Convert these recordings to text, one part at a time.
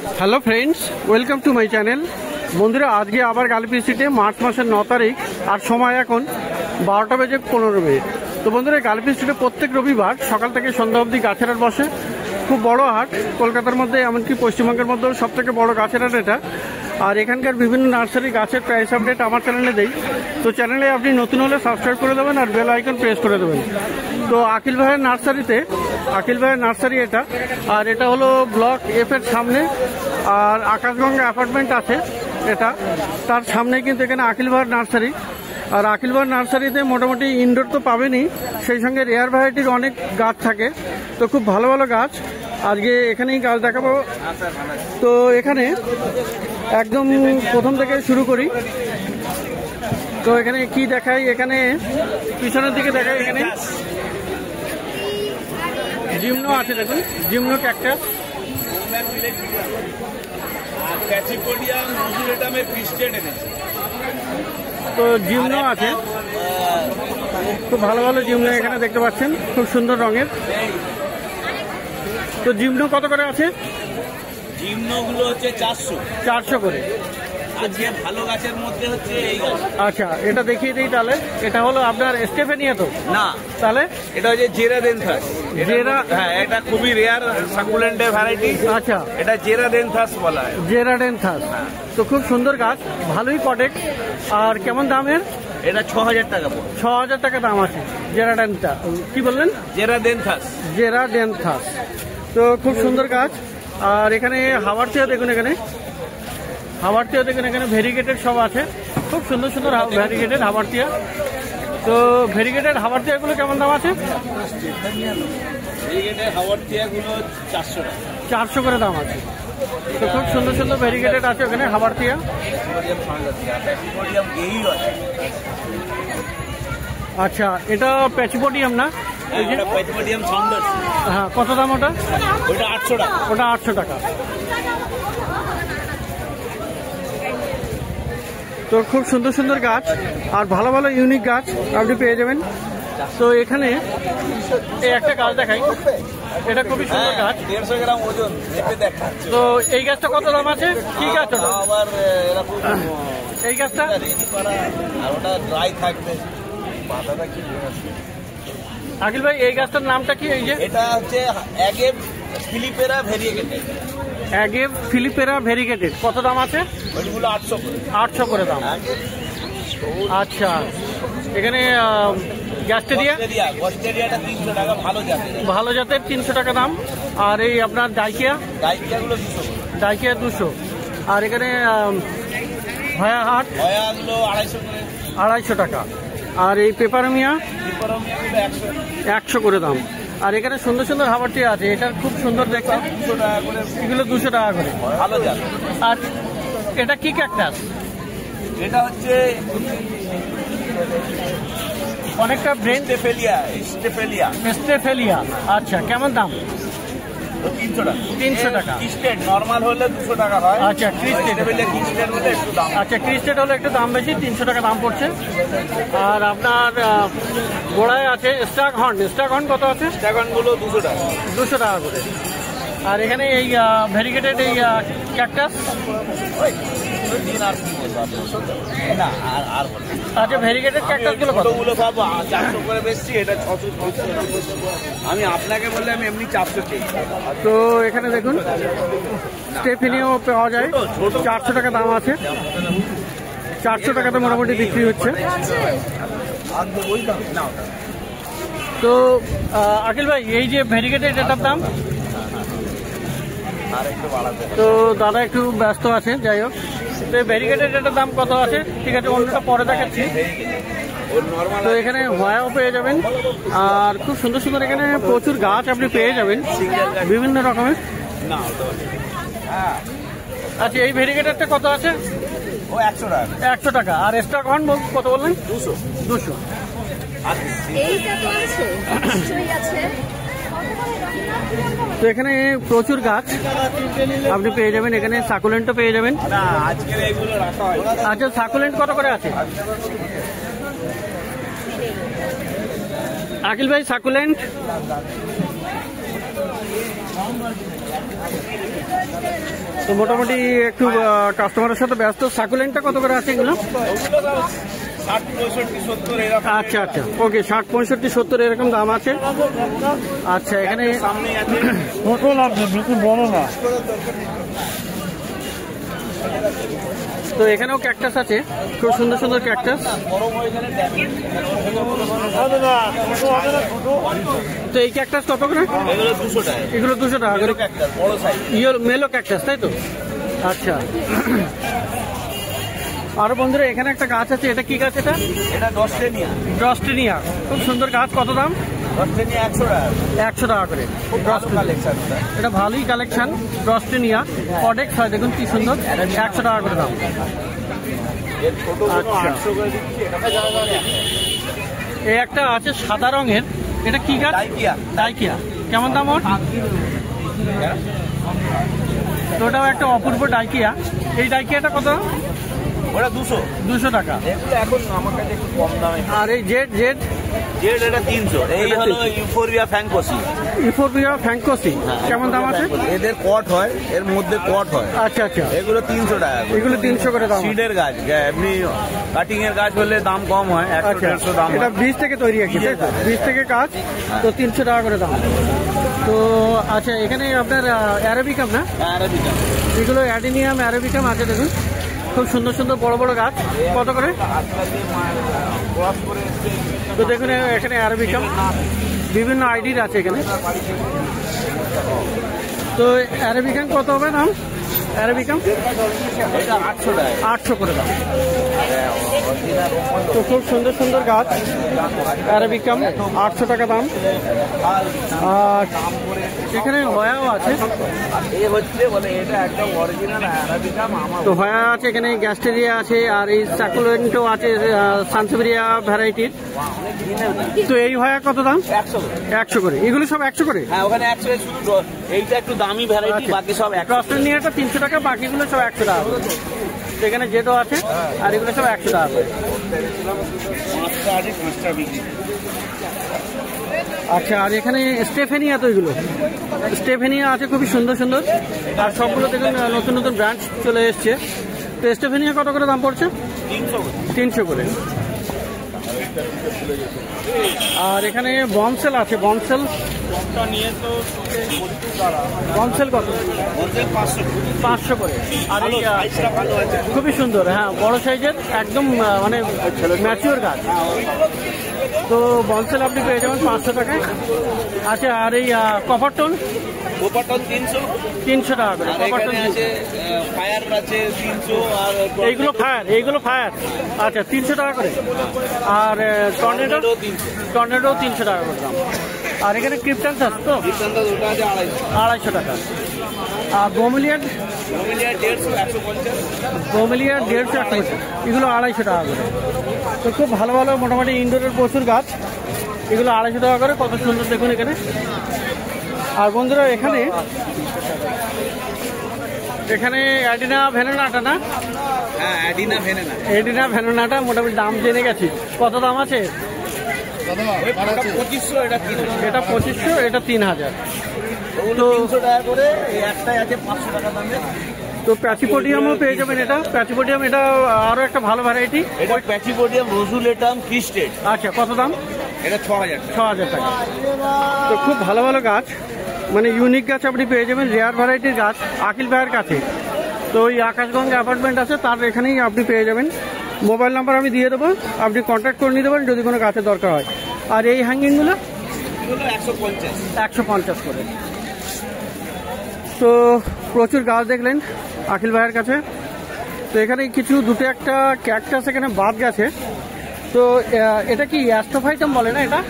Hello friends, welcome to my channel. বন্ধুরা, আজকে আবার গালিপি স্ট্রিটে মার্চ মাসের 9 তারিখ, আর সময় এখন 12:15। তো বন্ধুরা, গালিপি স্ট্রিটে প্রত্যেক রবিবার সকাল থেকে সন্ধ্যা অবধি গাছের হাট বসে। খুব বড় হাট, কলকাতার মধ্যে এমনকি পশ্চিমবঙ্গের মধ্যেও সব থেকে বড় গাছের হাট এটা। আর এখানকার বিভিন্ন নার্সারি গাছের প্রাইস আপডেট আমার চ্যানেলে দেই। তো চ্যানেলে আপনি নতুন হলে সাবস্ক্রাইব করে দেবেন আর বেল আইকন প্রেস করে দেবেন। তো আকিল ভাইয়ের নার্সারি এটা, আর এটা হলো ব্লক এফ এর সামনে, আর আকাশগঙ্গা অ্যাপার্টমেন্ট আছে এটা, তার সামনে কিন্তু এখানে আকিল ভাইয়ের নার্সারি। আর আকিল ভাইয়ের নার্সারিতে মোটামুটি ইনডোর তো পাবেনই, সেই সঙ্গে রেয়ার ভ্যারাইটির অনেক গাছ থাকে। তো খুব ভালো ভালো গাছ আজকে এখানেই গাছ দেখাবো। তো এখানে একদম প্রথম থেকে শুরু করি। তো এখানে কি দেখাই, এখানে পিছনের দিকে দেখাই, এখানে জিমনো আছে, দেখুন জিমনো ক্যাকটাস। তো জিমনো আছে, খুব ভালো ভালো জিমনো এখানে দেখতে পাচ্ছেন, খুব সুন্দর রঙের। তো জিমনো কত করে আছে? জিমনো গুলো হচ্ছে 400 করে। আজকে ভালো গাছের মধ্যে হচ্ছে এই গাছ। আচ্ছা, এটা দেখিয়ে দিই তাহলে। এটা হলো আপনার স্টেফেনিয়া তো না? তাহলে এটা হচ্ছে জেরাডেনথাস। হ্যাঁ, এটা খুবই রেয়ার সাকুলেন্টের ভ্যারাইটি। আচ্ছা, এটা জেরাডেনথাস বলা হয়। জেরাডেনথাস। তো খুব সুন্দর গাছ, ভালোই কটেক্ট। আর কেমন দামের? এটা 6000 টাকা। 6000 টাকা দাম আছে জেরাডেনথা। কি বললেন? জেরাডেনথাস। তো খুব সুন্দর গাছ। আর এখানে হাওয়ারটিয়া দেখুন, এখানে ভেরিগেটেড সব আছে, খুব সুন্দর সুন্দর ভেরিগেটেড হাওয়ারটিয়া। তো ভেরিগেটেড হাওয়ারটিয়াগুলো কেমন দাম আছে? হাওয়ারটিয়াগুলো 400 করে দাম আছে। তো খুব সুন্দর সুন্দর ভেরিগেটেড আছে ওখানে হাওয়ারটিয়া। আচ্ছা, এটা প্যাচিপোডিয়াম না? হ্যাঁ, কত দাম ওটা? ওটা 800 টাকা। ওটা 800 টাকা। তো খুব সুন্দর সুন্দর গাছ আর ভালো ভালো ইউনিক গাছ আপনি পেয়ে যাবেন। তো এখানে এই একটা গাছ দেখাই, এটা খুবই সুন্দর গাছ, 150 গ্রাম ওজন। তো এই গাছটা কত দাম আছে? কি গাছ ওটা? আবার এই গাছটা ওটা ড্রাই থাকবে। পাতাটা কি আকিল ভাই, এই গাছটার নামটা কি? এই যে এটা হচ্ছে অ্যাগেভ ফিলিপেরা ভেরিগেটেড। অ্যাগেভ ফিলিপেরা ভেরিগেটেড। কত দাম আছে? ওইগুলো 800 করে। 800 করে দাম। আচ্ছা, এখানে গ্যাস্টেরিয়াটা 300 টাকা, ভালো জাতের 300 টাকা দাম। আর এই আপনার ডাইকিয়াগুলো 200। ডাইকিয়া 200। আর এখানে হয়াগুলো 250 টাকা। আর এই পেপারমিয়া 100 করে দাম। আর এখানে সুন্দর সুন্দর হাওয়ারটিয়া আছে, এটা খুব সুন্দর দেখতে, 200 টাকা করে। এগুলো 200 টাকা করে, ভালো জাত। আর এটা কি ক্যাকটাস? এটা হচ্ছে অনেকটা ব্রেন স্টেফেলিয়া। আচ্ছা, কেমন দাম? 300 টাকা। ক্রিস্টেড নরমাল হলে 200 টাকা হয়। আচ্ছা, ক্রিস্টেড হলে একটু দাম। আচ্ছা, ক্রিস্টেড হলে একটু দাম বেশি, 300 টাকা দাম পড়ছে। আর আপনার গোড়ায় আছে স্টাক হর্ন কত আছে? স্টাগনগুলো 200 টাকা। 200 টাকা করে। আর এখানে এই ভেরিগেটেড এই ক্যাকটাস, আচ্ছা, ভেরিগেটেড ক্যাকটাসগুলো কতগুলো পাবো? 400 করে বেশি, এটা 600। আমি আপনাকে বললে আমি এমনি 400 চাই। তো এখানে দেখুন স্টেফেনিও পাওয়া যায়, 400 টাকা দাম আছে। 400 টাকাতে মোটামুটি বিক্রি হচ্ছে। তো আকিল ভাই, এই যে ভেরিগেটেড, এটার দাম? তো দাদা একটু ব্যস্ত আছে, যাই হোক। তো ভেরিগেটেড এটার দাম কত আছে? ঠিক আছে, অন্যটা পরে দেখাচ্ছি। তো এখানে হয়াও পেয়ে যাবেন, আর খুব সুন্দর সুন্দর এখানে প্রচুর গাছ আপনি পেয়ে যাবেন বিভিন্ন রকমের। আচ্ছা, এই ভেরিগেটেডটা কত আছে? ও 100 টাকা। 100 টাকা। আর স্টাক হর্ন কত বললেন? 200। তো এখানে প্রচুর গাছ আপনি পেয়ে যাবেন, এখানে সাকুলেন্টও পেয়ে যাবেন। আচ্ছা, সাকুলেন্ট কত করে আছে? আকিল ভাই, সাকুলেন্ট তো মোটামুটি একটু কাস্টমারের সাথে ব্যস্ত। সাকুলেন্টটা কত করে আছে এগুলো? 60, 65, 70 এরকম। আচ্ছা আচ্ছা, ওকে, 60, 65, 70 এরকম দাম আছে। আচ্ছা, এখানে সামনেই আছে ছোট লাগবে, বেশি বড় না। তো এখানেও ক্যাকটাস আছে, খুব সুন্দর সুন্দর ক্যাকটাস। হবে না, ছোট হবে না, ছোট। তো এই ক্যাকটাস কত করে? এগুলো 200 টাকা। এগুলো 200 টাকা করে। একটা বড় সাইজ। মেলো ক্যাকটাস, তাই তো? আচ্ছা। আরো বন্ধুরা এখানে একটা গাছ আছে, এটা কি গাছ? এটা ডস্টেনিয়া। ডস্টেনিয়া, খুব সুন্দর গাছ। কত দাম? ডস্টেনিয়া 100 টাকা। 100 টাকা করে। খুব ভালো কালেকশন। এটা ভালোই কালেকশন। ডস্টেনিয়া কডেক্স হয়, দেখুন কি সুন্দর। 100 টাকা করে দাম। এর ছোটগুলো আচ্ছা। 800 করে দিচ্ছি। এটা এই একটা আছে সাদা রঙের, এটা কি গাছ? ডাইকিয়া। ডাইকিয়া, কেমন দাম ওর? তো ওটাও একটা অপূর্ব ডাইকিয়া। এই ডাইকিয়াটা কত? ওটা 200। 200 টাকা। এগুলো এখন আমার কাছে একটু কম দামে। আর এই জেড জেড জেড এটা 300। এই হলো ইউফোরিয়া ফ্যাঙ্কোসি। ইউফোরিয়া ফ্যাঙ্কোসি, কেমন দাম আছে? এদের কট হয়, এর মধ্যে কট হয়। আচ্ছা আচ্ছা, এগুলো 300 টাকা। এগুলো 300 করে দাম। সিডের গাছ, এমনি কাটিং এর গাছ হলে দাম কম হয়, 100, আচ্ছা, 150 দাম এটা হয়। বীজ থেকে তৈরি আর কি, তাই তো? বীজ থেকে কাজ, তো 300 টাকা করে দাম। তো আচ্ছা, এখানে আপনার অ্যারাবিকাম না? আরাবিকা। এগুলো অ্যাডিনিয়াম অ্যারাবিকাম আছে, দেখুন খুব সুন্দর সুন্দর বড় বড় গাছ। কত করে? তো দেখুন এখানে অ্যারাবিকাম বিভিন্ন আইডির আছে এখানে। তো অ্যারাবিকাম কত হবে দাম? অ্যারাবিকাম এটা 800 টাকা। 800 করে দাম। তো খুব সুন্দর সুন্দর গাছ, অ্যারাবিকাম 800 টাকা দাম। আর এখানে হয়াও আছে। এই হচ্ছে বলে এটা একদম অরিজিনাল আরাবিকা। তো হয়া আছে, এখানে গ্যাস্টেরিয়া আছে, আর এই সাকুলেন্টও আছে সানসেভেরিয়া ভ্যারাইটির। তো এই হয়া কত দাম? 100 করে। এগুলো সব 100 করে? হ্যাঁ, ওখানে 100। শুধু এইটা একটু দামি ভ্যারাইটি, বাকি সব 100। অস্ট্রেলিয়াটা 300 টাকা, বাকিগুলো সব 100 টাকা করে। তো এখানে জেডও আছে, আর এগুলো সব 100 টাকা করে। আচ্ছা, আর এখানে স্টেফেনিয়া, তো এগুলো স্টেফেনিয়া আছে খুবই সুন্দর সুন্দর। আর সবগুলো দেখুন নতুন নতুন ব্রাঞ্চ চলে এসছে। তো স্টেফেনিয়া কত করে দাম পড়ছে? 300 করে। আর এখানে বমসেল আছে, বমসেল বমসেল কত? 500 করে। আর এই খুবই সুন্দর, হ্যাঁ, বড় সাইজের, একদম মানে ম্যাচিওর গাছ। তো বমসেল আপনি পেয়ে যাবেন 500 টাকায়। আচ্ছা, আর এই কপারটন? কপারটন 300 টাকা করে। কপারটন আছে, ফায়ার আছে 300। আর এইগুলো ফায়ার, এইগুলো ফায়ার, আচ্ছা 300 টাকা করে। আর টর্নেডো? টর্নেডো 300 টাকা করে দাম। আর এখানে ক্রিপ্টান্স আছে, তো ওটা আছে 250 টাকা। আর বোমেলিয়ার? 150, 150। বোমেলিয়ার 150, 150, এগুলো 250 টাকা করে। তো খুব ভালো ভালো মোটামুটি ইনডোরের প্রচুর গাছ, এগুলো 250 টাকা করে। কত সুন্দর দেখুন এখানে। আর বন্ধুরা এখানে অ্যাডিনা ভেনোনাটা না? হ্যাঁ, অ্যাডিনা ভেনেনা। অ্যাডিনা ভেনোনাটা মোটামুটি দাম জেনে গেছি, কত দাম আছে? 2500। এটা 3000। এটা 2500, এটা 3000। তো 300 টাকা করে। এই একটাই আছে 500 টাকা দামে। তো প্যাচিপোডিয়ামও পেয়ে যাবেন। এটা প্যাচিপোডিয়াম, এটা আরো একটা ভালো ভ্যারাইটি। এটা প্যাচিপোডিয়াম রোজুলেটাম ক্রিস্টেড। আচ্ছা, কত দাম? এটা 6000 টাকা। 6000 টাকা। তো খুব ভালো ভালো গাছ, মানে ইউনিক গাছ আপনি পেয়ে যাবেন, রেয়ার ভ্যারাইটির গাছ আকিল ভাইয়ের কাছে। তো ওই আকাশগঙ্গা অ্যাপার্টমেন্ট আছে, তার এখানেই আপনি পেয়ে যাবেন। মোবাইল নাম্বার আমি দিয়ে দেবো, আপনি কন্ট্যাক্ট করে নিতে পারেন যদি কোনো গাছের দরকার হয়। আর এই হ্যাঙ্গিংগুলো? 150 করে। তো প্রচুর গাছ দেখলেন আকিল ভাইয়ের কাছে। তো এখানে কিছু দুটো একটা ক্যাকটাস এখানে বাদ গেছে। তো এটা কি অ্যাস্ট্রোফাইটাম বলে না এটা?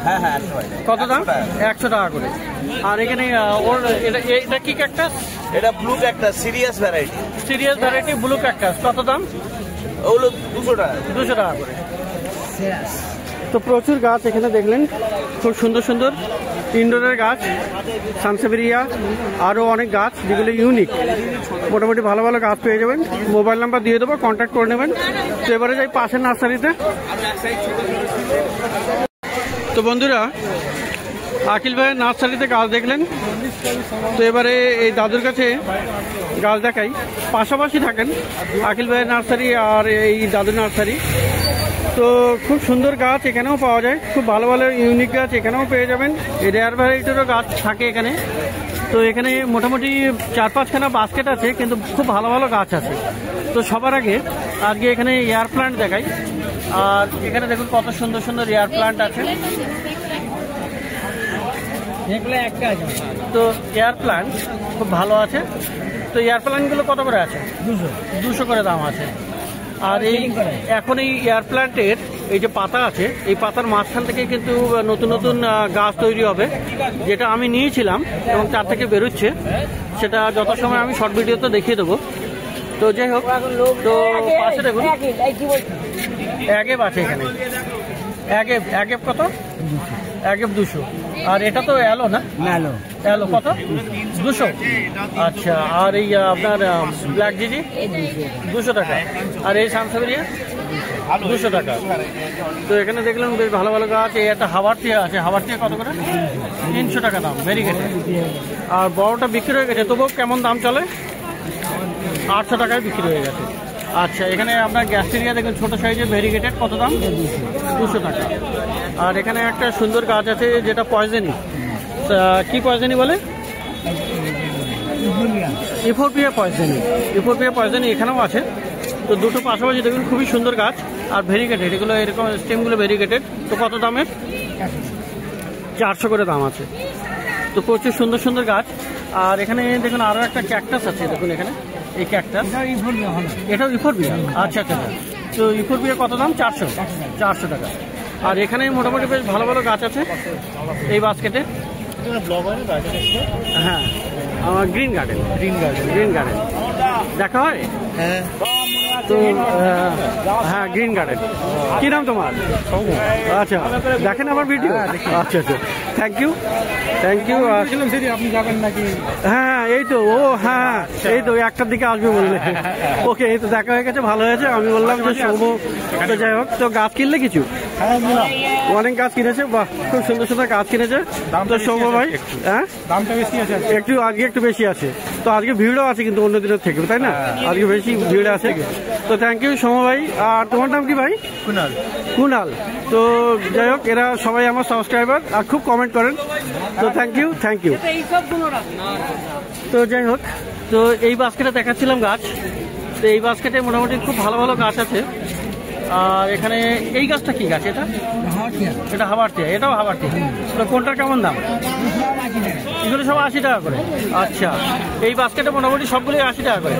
হ্যাঁ হ্যাঁ, কত দাম? 100 টাকা করে। আর এখানে ওর এটা কি ক্যাকটাস? এটা blue cactus, serious variety. Serious variety blue cactus, কত দাম? ওগুলো 200 টাকা। 200 টাকা করে। তো প্রচুর গাছ এখানে দেখলেন, খুব সুন্দর সুন্দর ইনডোরের গাছ, সানসেভেরিয়া, আরও অনেক গাছ যেগুলো ইউনিক। মোটামুটি ভালো ভালো গাছ পেয়ে যাবেন। মোবাইল নাম্বার দিয়ে দেবো, কন্ট্যাক্ট করে নেবেন। তো এবারে যাই পাশের নার্সারিতে। তো বন্ধুরা আকিল ভাইয়ের নার্সারিতে গাছ দেখলেন। তো এবারে এই দাদুর কাছে গাছ দেখাই। পাশাপাশি থাকেন আকিল ভাইয়ের নার্সারি আর এই দাদুর নার্সারি। তো খুব সুন্দর গাছ এখানেও পাওয়া যায়, খুব ভালো ভালো ইউনিক গাছ এখানেও পেয়ে যাবেন। এই রেয়ার ভ্যারাইটিরও গাছ থাকে এখানে। তো এখানে মোটামুটি 4-5খানা বাস্কেট আছে, কিন্তু খুব ভালো ভালো গাছ আছে। তো সবার আগে আজকে এখানে এয়ার প্লান্ট দেখাই। আর এখানে দেখুন কত সুন্দর সুন্দর এয়ার প্লান্ট আছে। তো এয়ার প্লান্ট খুব ভালো আছে। তো এয়ার প্লান্টগুলো কত করে আছে? 200 করে দাম আছে। আর এই এখন এই এয়ার প্লান্টের এই যে পাতা আছে, এই পাতার মাঝখান থেকে কিন্তু নতুন নতুন গাছ তৈরি হবে, যেটা আমি নিয়েছিলাম এবং তার থেকে বেরোচ্ছে। সেটা যত সময় আমি শর্ট ভিডিওতে দেখিয়ে দেবো। তো যাই হোক, তো পাশে দেখুন অ্যাগেভ আছে এখানে। অ্যাগেভ কত? অ্যাগেভ 200। আর এটা তো অ্যালো না? অ্যালো কত? 200। আচ্ছা। আর এই আপনার ব্ল্যাক জিজি 200 টাকা। আর এই সানসাবেরিয়া 200 টাকা। তো এখানে দেখলাম বেশ ভালো ভালো গাছ। এই একটা হাওয়ারটিয়া আছে, হাওয়ারটিয়া কত করে? 300 টাকা দাম, ভেরিগেটেড। আর বড়টা বিক্রি হয়ে গেছে, তবুও কেমন দাম চলে? 800 টাকায় বিক্রি হয়ে গেছে। আচ্ছা, এখানে আপনার গ্যাস্টেরিয়া দেখুন ছোট সাইজের, ভেরিগেটেড, কত দাম? 200 টাকা। আর এখানে একটা সুন্দর গাছ আছে যেটা পয়জেনি। কি পয়জেনি বলে? ইফোরপিয়া পয়জেনি। ইফোরপিয়া পয়জেনি এখানেও আছে। তো দুটো পাশাপাশি দেখুন, খুবই সুন্দর গাছ আর ভেরিগেটেড। এগুলো এরকম স্টেমগুলো ভেরিগেটেড। তো কত দামের? 400 করে দাম আছে। তো প্রচুর সুন্দর সুন্দর গাছ। আর এখানে দেখুন আরও একটা ক্যাকটাস আছে, দেখুন এখানে এই ক্যাকটাস, এটাও ইফোরপিয়া। আচ্ছা আচ্ছা। তো ইফোরপিয়া কত দাম? 400 টাকা। আর এখানে মোটামুটি বেশ ভালো ভালো গাছ আছে এই বাস্কেটে। হ্যাঁ, আমার গ্রিন গার্ডেন দেখা হয়। তো হ্যাঁ, গ্রিন গার্ডেন। কি নাম তোমার? আচ্ছা, দেখেন আমার ভিডিও? আচ্ছা আচ্ছা, থ্যাংক ইউ। আপনি যাবেন নাকি? হ্যাঁ, এই তো ও, হ্যাঁ এই তো 1টার দিকে আসবে বললে। ওকে, এই তো দেখা হয়ে গেছে, ভালো হয়েছে। আমি বললাম যে সৌম। তো যাই হোক, তো গাছ কিনলে কিছু? অনেক গাছ কিনেছে। বাহ, খুব সুন্দর সুন্দর গাছ কিনেছে। তো সৌম ভাই, হ্যাঁ দামটা বেশি আছে একটু, আজকে একটু বেশি আছে। তো আজকে ভিড়ও আছে কিন্তু অন্য দিনের থেকে, তাই না? আজকে বেশি ভিড় আছে। তো থ্যাংক ইউ সৌম ভাই। আর তোমার নাম কি ভাই? কুনাল। তো যাই হোক, এরা সবাই আমার সাবস্ক্রাইবার আর খুব কমেন্ট করেন। তো থ্যাংক ইউ। তো যাই হোক, তো এই বাস্কেটে দেখাচ্ছিলাম গাছ। তো এই বাস্কেটে মোটামুটি খুব ভালো ভালো গাছ আছে। আর এখানে এই গাছটা কি গাছ? এটা হাওয়ারটিয়া। এটাও হাওয়ারটিয়া। তো কোনটার কেমন দাম? এগুলো সব 80 টাকা করে। আচ্ছা, এই বাস্কেটে মোটামুটি সবগুলোই 80 টাকা করে।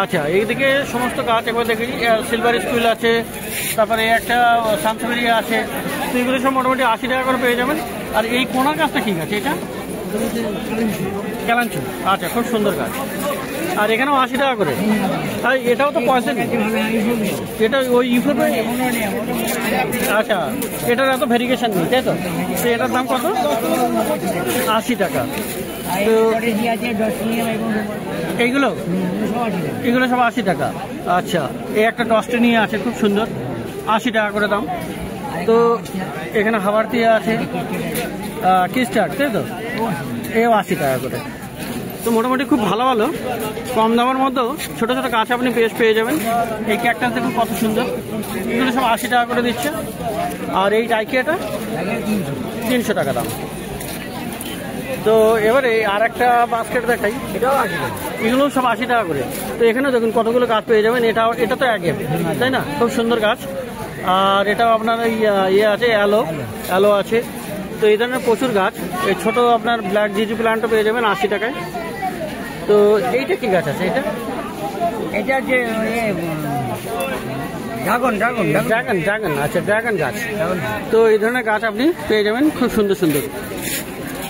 আচ্ছা, এইদিকে সমস্ত গাছ একবার দেখি। সিলভার স্কুল আছে, তারপরে একটা সানসাবেরিয়া আছে। তো এগুলো সব মোটামুটি 80 টাকা করে পেয়ে যাবেন। আর এই কোনার গাছটা কি গাছ? এটা ক্যালাঞ্চু। আচ্ছা, খুব সুন্দর গাছ। আর এখানেও 80 টাকা করে। আর এটাও তো পয়সা নেই, এটা ওই ইউফোরপিয়া। আচ্ছা, এটার এত ভেরিগেশন নেই, তাই তো? তো এটার দাম কত? 80 টাকা। তো এইগুলো সব 80 টাকা। আচ্ছা, এই একটা ডস্টেনিয়া আছে, খুব সুন্দর, 80 টাকা করে দাম। তো এখানে হাওয়ারটিয়া আছে, কিস্টার, তাই তো? এও 80 টাকা করে। তো মোটামুটি খুব ভালো ভালো কম দামের মধ্যেও ছোটো ছোটো গাছ আপনি পেয়ে যাবেন। এই ক্যাকটাস দেখুন কত সুন্দর, এগুলো সব 80 টাকা করে দিচ্ছে। আর এই ডাইকিয়াটা 300 টাকা দাম। তো এবারে আর একটা বাস্কেট দেখাই, এটাও 80 টাকা। এগুলো সব 80 টাকা করে। তো এখানে দেখুন কতগুলো গাছ পেয়ে যাবেন। এটা তো অ্যাগেভ, তাই না? খুব সুন্দর গাছ। আর এটাও আপনার ইয়ে আছে, অ্যালো আছে। তো এই ধরনের প্রচুর গাছ। এই ছোটো আপনার ব্ল্যাক জিজি প্ল্যান্টও পেয়ে যাবেন 80 টাকায়। তো এইটা কি গাছ আছে? এটা যে ড্রাগন। আচ্ছা, ড্রাগন গাছ। তো এই ধরনের গাছ আপনি পেয়ে যাবেন, খুব সুন্দর সুন্দর।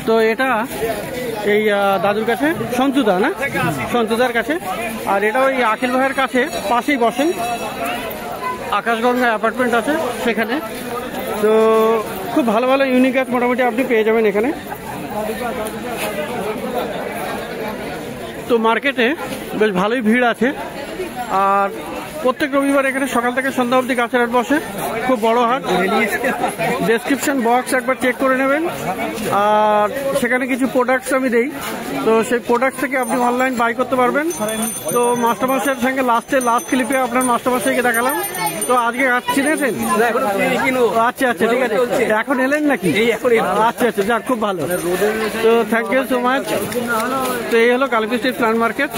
তো এটা এই দাদুর কাছে, সঞ্চুদা না? সঞ্চুদার কাছে। আর এটা ওই আখিল ভাইয়ের কাছে পাশেই বসেন, আকাশগঙ্গা অ্যাপার্টমেন্ট আছে সেখানে। তো খুব ভালো ভালো ইউনিক গাছ মোটামুটি আপনি পেয়ে যাবেন এখানে। তো মার্কেটে বেশ ভালোই ভিড় আছে। আর প্রত্যেক রবিবার এখানে সকাল থেকে সন্ধ্যা অবধি গাছের হাট বসে, খুব বড় হাট। ডেসক্রিপশন বক্স একবার চেক করে নেবেন, আর সেখানে কিছু প্রোডাক্টস আমি দেই, তো সেই প্রোডাক্ট থেকে আপনি অনলাইন বাই করতে পারবেন। তো মাস্টারমশাইয়ের সঙ্গে লাস্ট ক্লিপে আপনার মাস্টারমশাইকে দেখালাম। তো আজকে গাছ চিনেছেন? আচ্ছা আচ্ছা, ঠিক আছে। এখন এলেন নাকি? আচ্ছা আচ্ছা, যাক, খুব ভালো। তো থ্যাংক ইউ সো মাচ। তো এই হলো কালীপুর স্ট্রিট প্ল্যান্ট মার্কেট।